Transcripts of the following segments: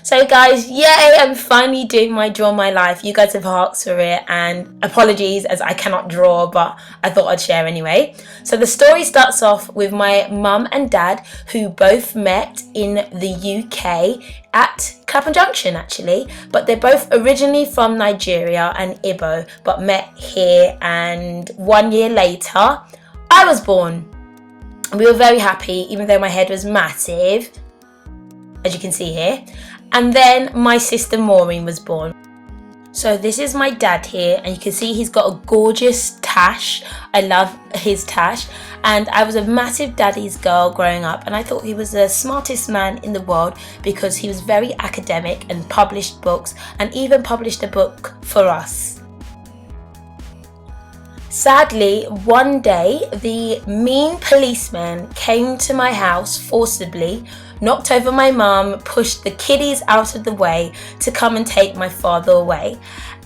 So guys, yay, I'm finally doing my Draw My Life. You guys have asked for it, and apologies as I cannot draw, but I thought I'd share anyway. So the story starts off with my mum and dad, who both met in the UK at Clapham Junction actually, but they're both originally from Nigeria and Igbo, but met here, and 1 year later I was born. And we were very happy, even though my head was massive, as you can see here. And then my sister Maureen was born. So this is my dad here, and you can see he's got a gorgeous tash. I love his tash. And I was a massive daddy's girl growing up, and I thought he was the smartest man in the world because he was very academic and published books, and even published a book for us. Sadly, one day the mean policeman came to my house forcibly, knocked over my mum, pushed the kiddies out of the way to come and take my father away.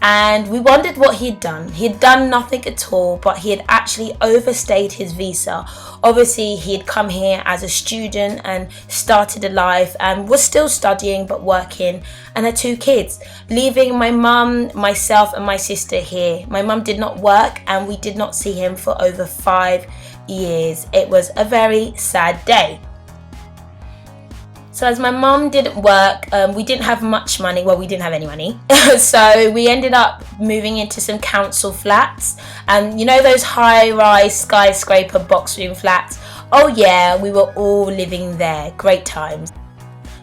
And we wondered what he'd done. He'd done nothing at all, but he had actually overstayed his visa. Obviously, he had come here as a student and started a life and was still studying but working, and had 2 kids, leaving my mum, myself and my sister here. My mum did not work and we did not see him for over 5 years. It was a very sad day. So as my mum didn't work, we didn't have much money. Well, we didn't have any money. So we ended up moving into some council flats. And you know those high-rise skyscraper box room flats? Oh yeah, we were all living there. Great times.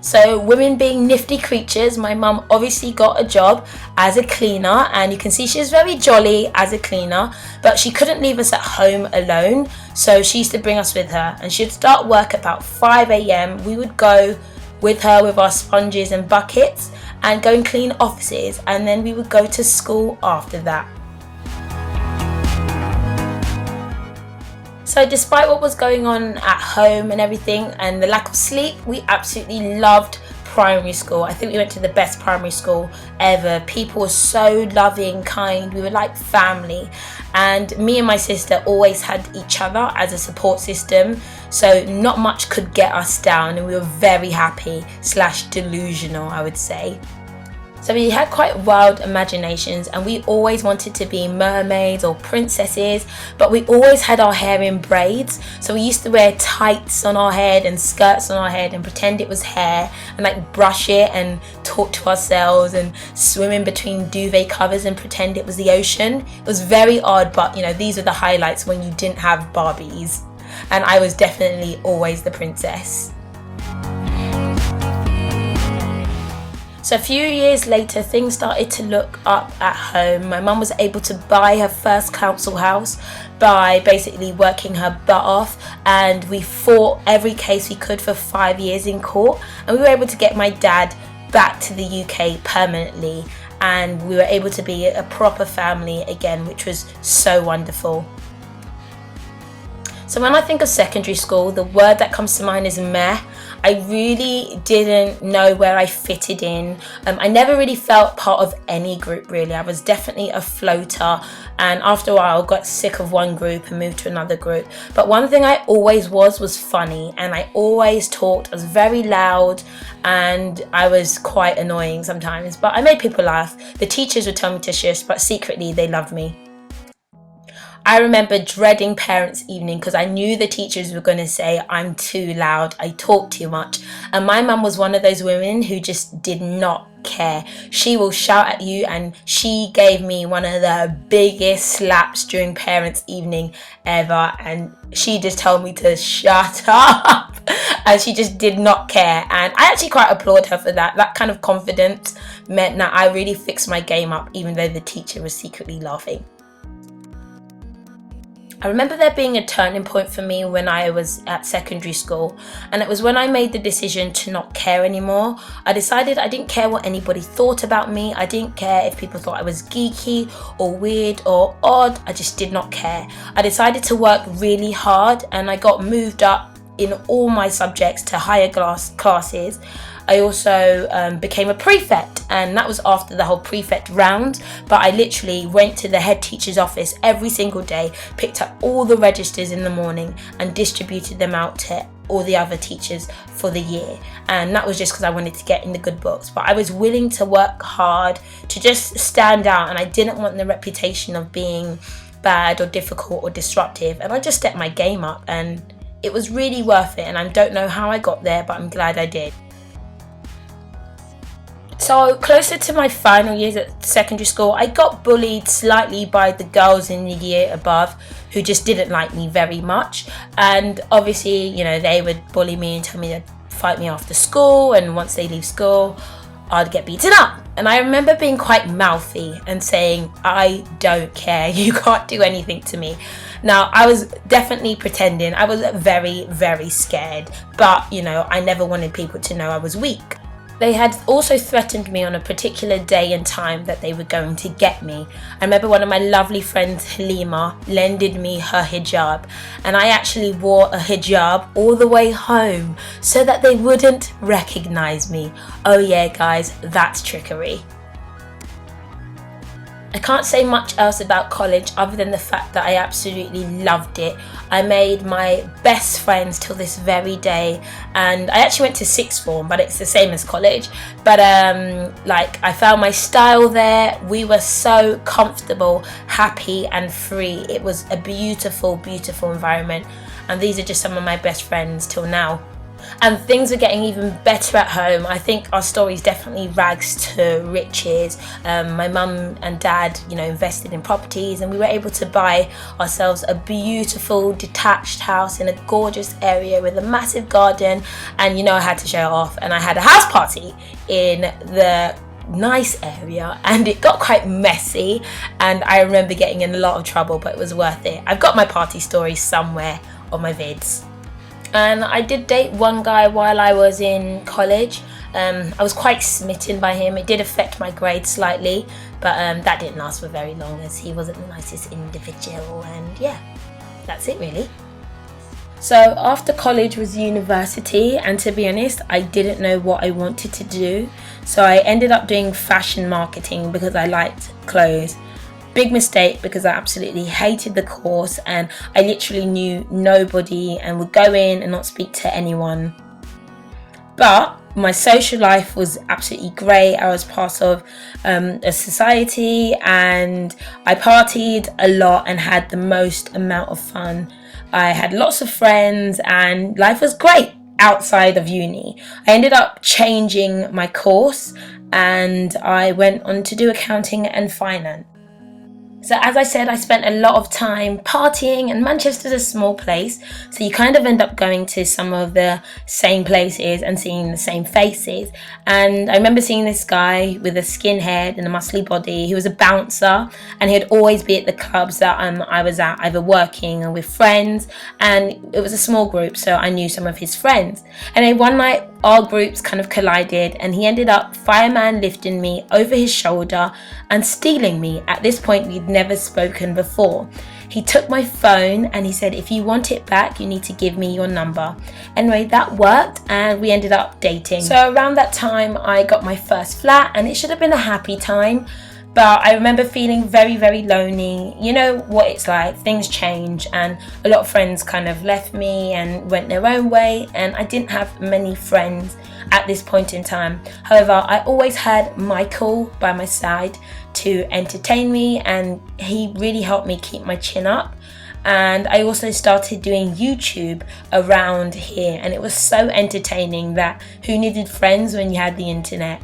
So women being nifty creatures, my mum obviously got a job as a cleaner, and you can see she was very jolly as a cleaner, but she couldn't leave us at home alone, so she used to bring us with her, and she'd start work at about 5 a.m. We would go with her with our sponges and buckets and go and clean offices, and then we would go to school after that. So despite what was going on at home and everything and the lack of sleep, we absolutely loved primary school. I think we went to the best primary school ever. People were so loving, kind. We were like family. And me and my sister always had each other as a support system. So not much could get us down, and we were very happy / delusional, I would say. So we had quite wild imaginations, and we always wanted to be mermaids or princesses, but we always had our hair in braids. So we used to wear tights on our head and skirts on our head and pretend it was hair, and like brush it and talk to ourselves and swim in between duvet covers and pretend it was the ocean. It was very odd, but you know, these were the highlights when you didn't have Barbies, and I was definitely always the princess. So a few years later, things started to look up at home. My mum was able to buy her first council house by basically working her butt off, and we fought every case we could for 5 years in court, and we were able to get my dad back to the UK permanently, and we were able to be a proper family again, which was so wonderful. So when I think of secondary school, the word that comes to mind is meh. I really didn't know where I fitted in. I never really felt part of any group really. I was definitely a floater, and after a while I got sick of one group and moved to another group. But one thing I always was funny, and I always talked. I was very loud and I was quite annoying sometimes, but I made people laugh. The teachers would tell me to shush, but secretly they loved me. I remember dreading parents' evening because I knew the teachers were going to say I'm too loud, I talk too much. And my mum was one of those women who just did not care. She will shout at you, and she gave me one of the biggest slaps during parents' evening ever, and she just told me to shut up. And she just did not care, and I actually quite applaud her for that. That kind of confidence meant that I really fixed my game up, even though the teacher was secretly laughing. I remember there being a turning point for me when I was at secondary school, and it was when I made the decision to not care anymore. I decided I didn't care what anybody thought about me. I didn't care if people thought I was geeky or weird or odd. I just did not care. I decided to work really hard, and I got moved up in all my subjects to higher classes. I also became a prefect, and that was after the whole prefect round. But I literally went to the head teacher's office every single day, picked up all the registers in the morning and distributed them out to all the other teachers for the year, and that was just because I wanted to get in the good books. But I was willing to work hard to just stand out, and I didn't want the reputation of being bad or difficult or disruptive, and I just stepped my game up, and it was really worth it. And I don't know how I got there, but I'm glad I did. So closer to my final years at secondary school, I got bullied slightly by the girls in the year above who just didn't like me very much. And obviously, you know, they would bully me and tell me to fight me after school, and once they leave school, I'd get beaten up. And I remember being quite mouthy and saying, I don't care, you can't do anything to me. Now, I was definitely pretending. I was very, very scared, but you know, I never wanted people to know I was weak. They had also threatened me on a particular day and time that they were going to get me. I remember one of my lovely friends, Halima, lended me her hijab, and I actually wore a hijab all the way home so that they wouldn't recognize me. Oh yeah, guys, that's trickery. I can't say much else about college other than the fact that I absolutely loved it. I made my best friends till this very day, and I actually went to sixth form, but it's the same as college. But I found my style there. We were so comfortable, happy and free. It was a beautiful, beautiful environment, and these are just some of my best friends till now. And things were getting even better at home. I think our stories definitely rags to riches. My mum and dad, you know, invested in properties, and we were able to buy ourselves a beautiful detached house in a gorgeous area with a massive garden. And you know, I had to show it off, and I had a house party in the nice area, and it got quite messy, and I remember getting in a lot of trouble, but it was worth it. I've got my party stories somewhere on my vids. And I did date one guy while I was in college. I was quite smitten by him. It did affect my grades slightly, but that didn't last for very long, as he wasn't the nicest individual. And yeah, that's it really. So after college was university, and to be honest, I didn't know what I wanted to do. So I ended up doing fashion marketing because I liked clothes. Big mistake, because I absolutely hated the course, and I literally knew nobody and would go in and not speak to anyone. But my social life was absolutely great. I was part of a society, and I partied a lot and had the most amount of fun. I had lots of friends, and life was great outside of uni. I ended up changing my course, and I went on to do accounting and finance. So as I said, I spent a lot of time partying, and Manchester's a small place, so you kind of end up going to some of the same places and seeing the same faces. And I remember seeing this guy with a skinhead and a muscly body. He was a bouncer, and he'd always be at the clubs that I was at, either working or with friends, and it was a small group, so I knew some of his friends. And then one night our groups kind of collided, and he ended up fireman lifting me over his shoulder and stealing me. At this point, we'd never spoken before. He took my phone and he said, if you want it back, you need to give me your number. Anyway, that worked, and we ended up dating. So around that time, I got my first flat, and it should have been a happy time. But I remember feeling very, very lonely. You know what it's like, things change, and a lot of friends kind of left me and went their own way, and I didn't have many friends at this point in time. However, I always had Michael by my side to entertain me, and he really helped me keep my chin up. And I also started doing YouTube around here, and it was so entertaining that who needed friends when you had the internet?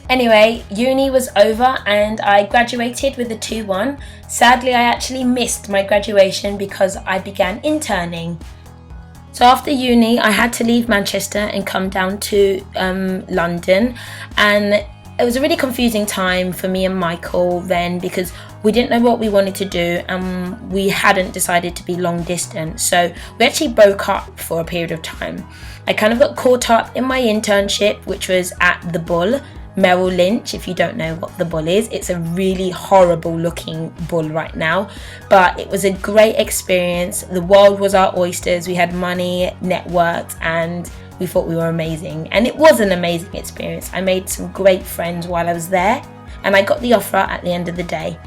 Anyway, uni was over and I graduated with a 2-1. Sadly, I actually missed my graduation because I began interning. So after uni, I had to leave Manchester and come down to London, and it was a really confusing time for me and Michael then, because we didn't know what we wanted to do, and we hadn't decided to be long distance. So we actually broke up for a period of time. I kind of got caught up in my internship, which was at The Bull, Merrill Lynch. If you don't know what The Bull is, it's a really horrible looking bull right now, but it was a great experience. The world was our oysters. We had money, networked, and we thought we were amazing, and it was an amazing experience. I made some great friends while I was there, and I got the offer at the end of the day.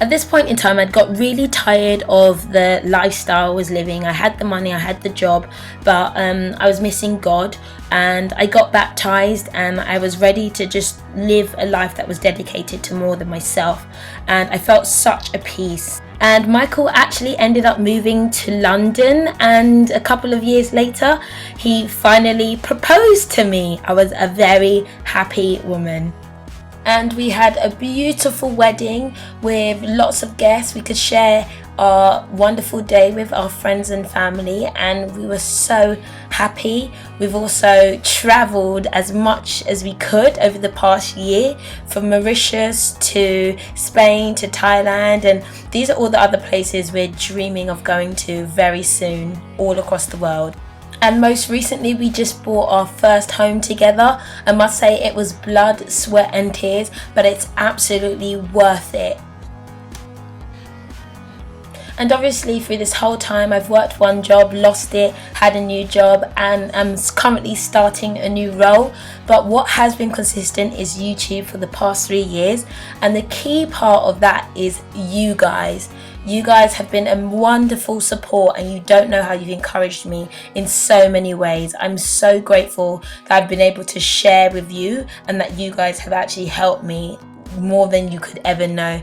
At this point in time, I'd got really tired of the lifestyle I was living. I had the money, I had the job, but I was missing God, and I got baptized, and I was ready to just live a life that was dedicated to more than myself, and I felt such a peace. And Michael actually ended up moving to London, and a couple of years later he finally proposed to me. I was a very happy woman. And we had a beautiful wedding with lots of guests. We could share our wonderful day with our friends and family, and we were so happy. We've also traveled as much as we could over the past year, from Mauritius to Spain to Thailand, and these are all the other places we're dreaming of going to very soon, all across the world. And most recently, we just bought our first home together. I must say it was blood, sweat and tears, but it's absolutely worth it. And obviously through this whole time, I've worked one job, lost it, had a new job, and I'm currently starting a new role. But what has been consistent is YouTube for the past 3 years, and the key part of that is you guys. You guys have been a wonderful support, and you don't know how you've encouraged me in so many ways. I'm so grateful that I've been able to share with you, and that you guys have actually helped me more than you could ever know.